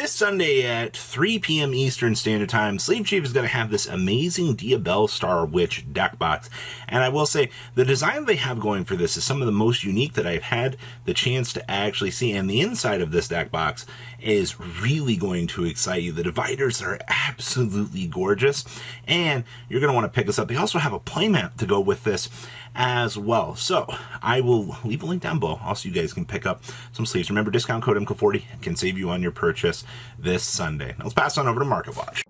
This Sunday at 3 p.m. Eastern Standard Time, Sleeve Chief is going to have this amazing Diabell Star Witch deck box. And I will say, the design they have going for this is some of the most unique that I've had the chance to actually see. And the inside of this deck box is really going to excite you. The dividers are absolutely gorgeous, and you're going to want to pick this up. They also have a playmat to go with this as well. So I will leave a link down below. Also, you guys can pick up some sleeves. Remember, discount code MK40 can save you on your purchase this Sunday. Now let's pass on over to Market Watch.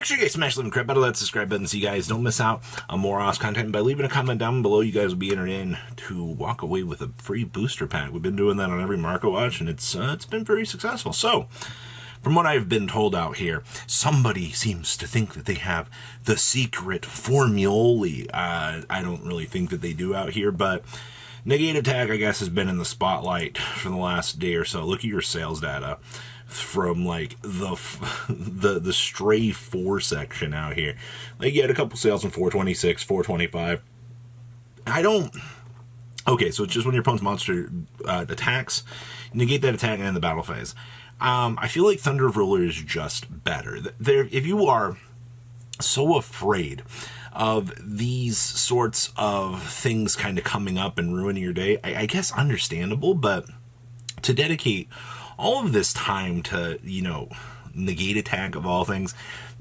Make sure you guys smash the crap out of that subscribe button so you guys don't miss out on more awesome content. And by leaving a comment down below, you guys will be entered in to walk away with a free booster pack. We've been doing that on every Market Watch, and it's been very successful. So, from what I've been told out here, somebody seems to think that they have the secret formulae. I don't really think that they do out here, but Negate Attack, I guess, has been in the spotlight for the last day or so. Look at your sales data from like the stray 4 section out here. Like, you had a couple sales in 426, 425. Okay, so it's just when your opponent's monster attacks, negate that attack and end the battle phase. I feel like Thunder of Ruler is just better. If you are so afraid of these sorts of things kind of coming up and ruining your day, I guess understandable, but to dedicate all of this time to, negate attack of all things,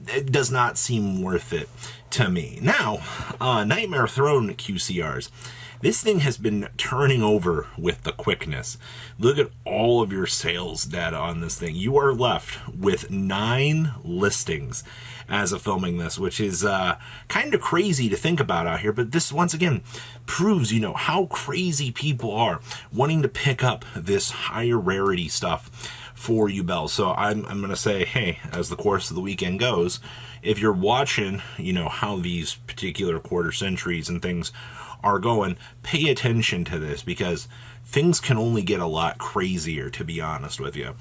it does not seem worth it to me. Now, Nightmare Throne QCRs. This thing has been turning over with the quickness. Look at all of your sales data on this thing. You are left with 9 listings as of filming this, which is kind of crazy to think about out here. But this, once again, proves, how crazy people are wanting to pick up this higher rarity stuff for Yubel. So I'm going to say, hey, as the course of the weekend goes, if you're watching, how these particular quarter centuries and things are going, pay attention to this, because things can only get a lot crazier, to be honest with you.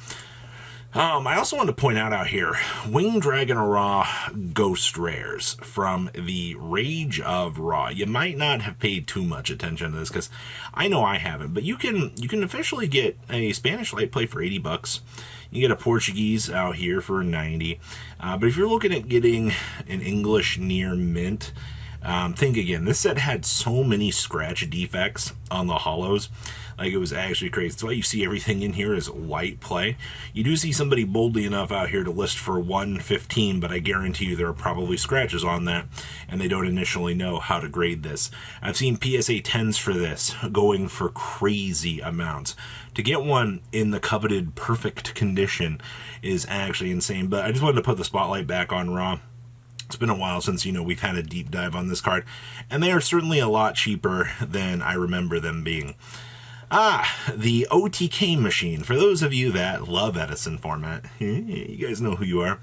I also want to point out here, Winged Dragon Ra Ghost Rares from the Rage of Ra. You might not have paid too much attention to this, because I know I haven't, but you can officially get a Spanish light play for 80 bucks. You get a Portuguese out here for 90. But if you're looking at getting an English near mint, think again, this set had so many scratch defects on the hollows. Like, it was actually crazy. That's why you see everything in here is light play. You do see somebody boldly enough out here to list for 115, but I guarantee you there are probably scratches on that, and they don't initially know how to grade this. I've seen PSA 10s for this going for crazy amounts. To get one in the coveted perfect condition is actually insane. But I just wanted to put the spotlight back on Ra. It's been a while since, we've had a deep dive on this card, and they are certainly a lot cheaper than I remember them being. The OTK machine. For those of you that love Edison format, you guys know who you are.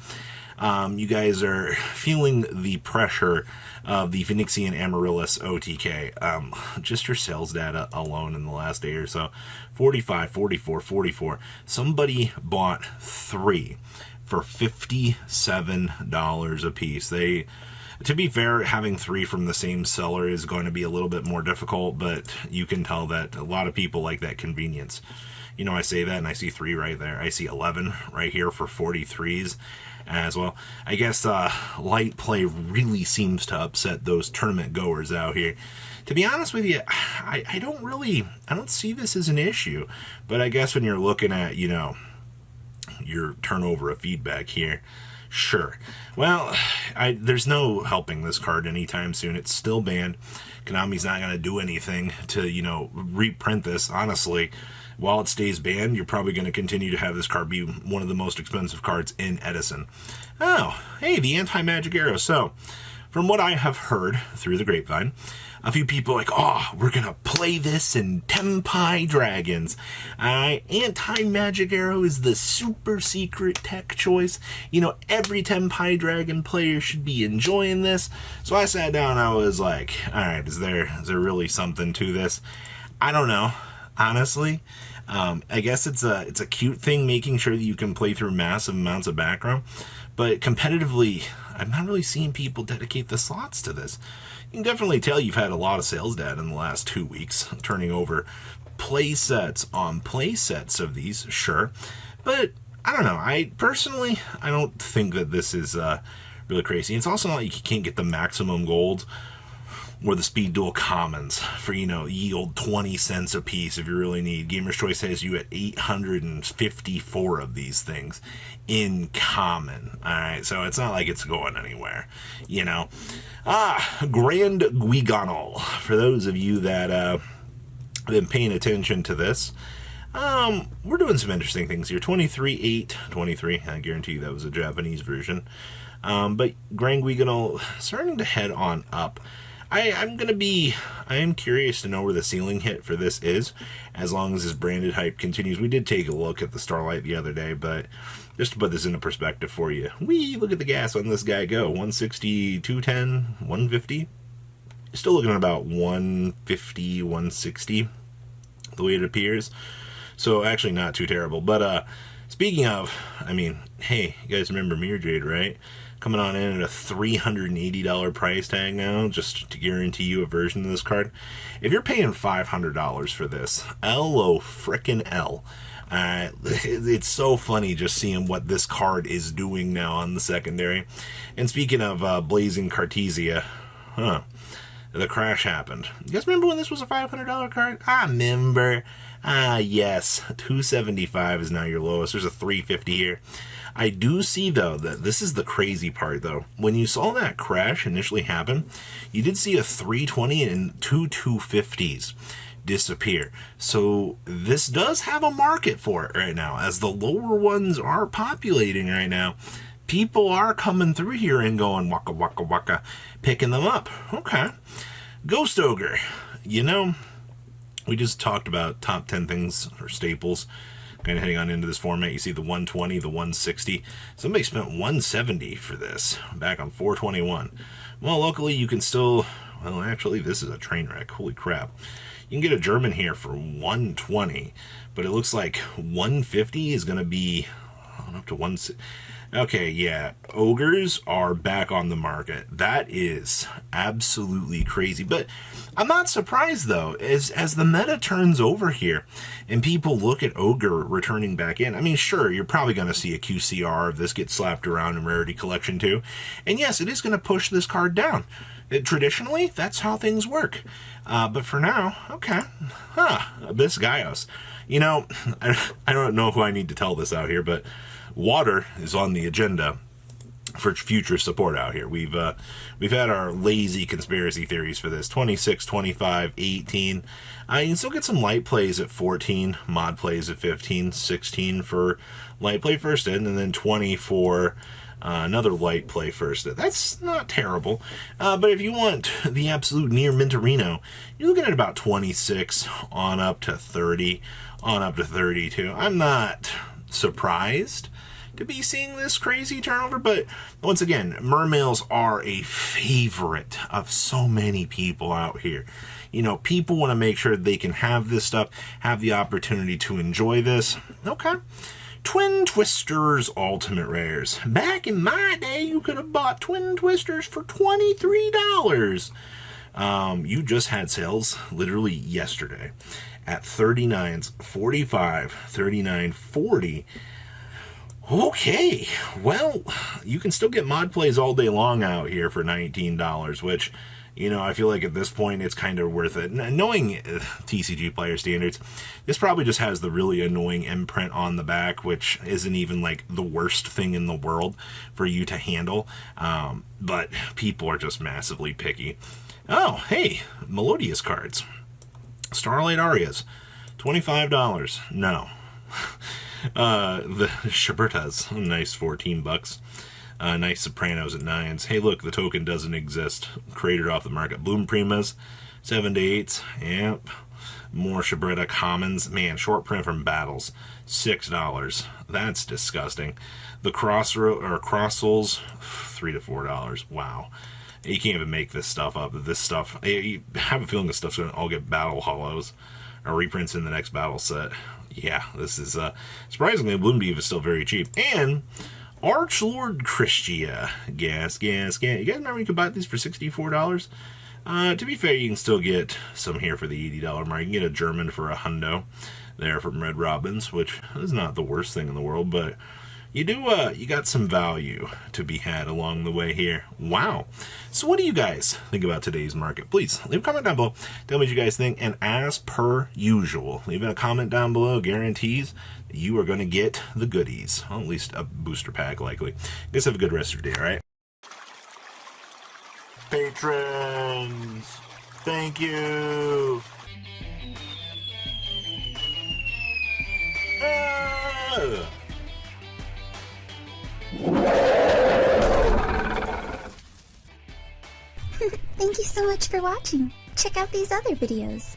You guys are feeling the pressure of the Phoenixian Amaryllis OTK. Just your sales data alone in the last day or so. 45, 44, 44. Somebody bought 3 for $57 a piece. To be fair, having 3 from the same seller is going to be a little bit more difficult, but you can tell that a lot of people like that convenience. I say that and I see 3 right there. I see 11 right here for 43s as well. I guess light play really seems to upset those tournament goers out here. To be honest with you, I don't see this as an issue, but I guess when you're looking at, your turnover of feedback here, sure. Well, there's no helping this card anytime soon. It's still banned. Konami's not going to do anything to, reprint this. Honestly, while it stays banned, you're probably going to continue to have this card be one of the most expensive cards in Edison. Oh, hey, the Anti-Magic Arrow. So, from what I have heard through the grapevine, a few people are like, oh, we're going to play this in Tenpai Dragons. Anti-Magic Arrow is the super secret tech choice. Every Tenpai Dragon player should be enjoying this. So I sat down and I was like, all right, is there really something to this? I don't know, honestly. I guess it's a cute thing, making sure that you can play through massive amounts of background. But competitively, I'm not really seeing people dedicate the slots to this. You can definitely tell you've had a lot of sales data in the last 2 weeks, turning over play sets on play sets of these, sure. But I don't know. I don't think that this is really crazy. It's also not like you can't get the maximum gold or the speed dual commons for, yield 20 cents a piece if you really need. Gamer's Choice has you at 854 of these things in common. Alright, so it's not like it's going anywhere, Grand Guigonol. For those of you that have been paying attention to this, we're doing some interesting things here. 23.823. I guarantee you that was a Japanese version. But Grand Guigonol starting to head on up. I am curious to know where the ceiling hit for this is, as long as this branded hype continues. We did take a look at the Starlight the other day, but just to put this into perspective for you, look at the gas on this guy go. 160, 210, 150. Still looking at about 150, 160, the way it appears. So actually not too terrible. But speaking of, hey, you guys remember Mirror Jade, right? Coming on in at a $380 price tag now, just to guarantee you a version of this card. If you're paying $500 for this, L-O frickin' L. It's so funny just seeing what this card is doing now on the secondary. And speaking of Blazing Cartesia, the crash happened. You guys remember when this was a $500 card? I remember. Yes, $275 is now your lowest. There's a $350 here. I do see, though, that this is the crazy part, though. When you saw that crash initially happen, you did see a $320 and two $250s disappear. So this does have a market for it right now, as the lower ones are populating right now. People are coming through here and going waka waka waka, picking them up. Okay. Ghost Ogre. We just talked about top 10 things or staples. Kind of heading on into this format. You see the 120, the 160. Somebody spent 170 for this back on 421. Well, locally you can still, actually this is a train wreck. Holy crap. You can get a German here for 120, but it looks like 150 is going to be up to 160. Okay, yeah, ogres are back on the market. That is absolutely crazy. But I'm not surprised, though, as the meta turns over here and people look at ogre returning back in. Sure, you're probably going to see a QCR if this gets slapped around in Rarity Collection, too. And yes, it is going to push this card down. Traditionally, that's how things work. But for now, okay. Abyss Gaios. I don't know who I need to tell this out here, but water is on the agenda for future support out here. We've had our lazy conspiracy theories for this. 26, 25, 18. You can still get some light plays at 14, mod plays at 15, 16 for light play first in, and then 20 for another light play first in. That's not terrible. But if you want the absolute near Minterino, you're looking at about 26 on up to 30, on up to 32. I'm not surprised to be seeing this crazy turnover, but once again, mermails are a favorite of so many people out here. People want to make sure they can have this stuff, have the opportunity to enjoy this. Okay. Twin Twisters Ultimate Rares. Back in my day, you could have bought Twin Twisters for $23. You just had sales literally yesterday at 39s, 45, 39, 40. Okay, well, you can still get mod plays all day long out here for $19, which, I feel like at this point it's kind of worth it. Knowing TCG player standards, this probably just has the really annoying imprint on the back, which isn't even like the worst thing in the world for you to handle. But people are just massively picky. Oh, hey, Melodious cards. Starlight Arias, $25. No. The Shibertas, nice $14. Nice Sopranos at 9s. Hey, look, the token doesn't exist. Cratered off the market. Bloom Primas, 7 to 8s. Yep. More Shibretta Commons. Man, short print from Battles, $6. That's disgusting. The Cross Souls, $3 to $4. Wow. You can't even make this stuff up. This stuff, you have a feeling this stuff's going to all get Battle Hollows or reprints in the next battle set. Yeah, this is, surprisingly, Bloom Beef is still very cheap. And Archlord Christia. Gas. You guys remember you could buy these for $64? To be fair, you can still get some here for the $80 mark. You can get a German for $100 there from Red Robins, which is not the worst thing in the world, but you got some value to be had along the way here. Wow. So what do you guys think about today's market? Please leave a comment down below. Tell me what you guys think. And as per usual, leaving a comment down below guarantees that you are going to get the goodies. Well, at least a booster pack, likely. Guys, have a good rest of your day, all right? Patrons, thank you. Thank you so much for watching. Check out these other videos.